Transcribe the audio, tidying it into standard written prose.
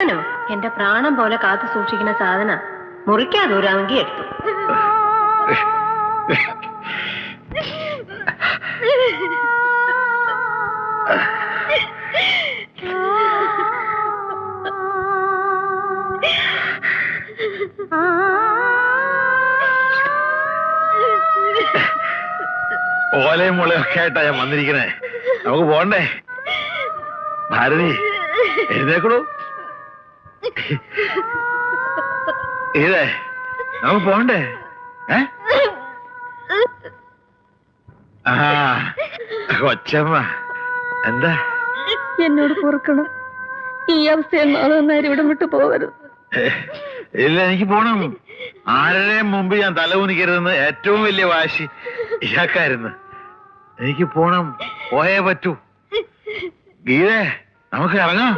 ചേട്ടനോ? എന്റെ പ്രാണം പോലെ കാത്തു സൂക്ഷിക്കുന്ന സാധന മുറിക്കാതൂരാമെങ്കിൽ എടുത്തു. ഓലയും മുളയൊക്കെ ആയിട്ടാ ഞാൻ വന്നിരിക്കണേ. നമുക്ക് പോണ്ടേ? ഭാരതി എഴുന്നേക്കണു. ഇതേ നമുക്ക് പോണ്ടേ? കൊച്ചമ്മ എന്താ? എന്നോട് പൊറുക്കണം. ഈ അവസ്ഥയിൽ നാളെ ഇവിടെ വിട്ടു പോകരുത്. ഇല്ല, എനിക്ക് പോണം. ആരുടെയും മുമ്പ് ഞാൻ തലകുനിക്കരുതെന്ന് ഏറ്റവും വലിയ വാശി ഇയാൾക്കായിരുന്നു. എനിക്ക് പോണം, പോയേ പറ്റൂ. ഗീതേ, നമുക്ക് ഇറങ്ങാം.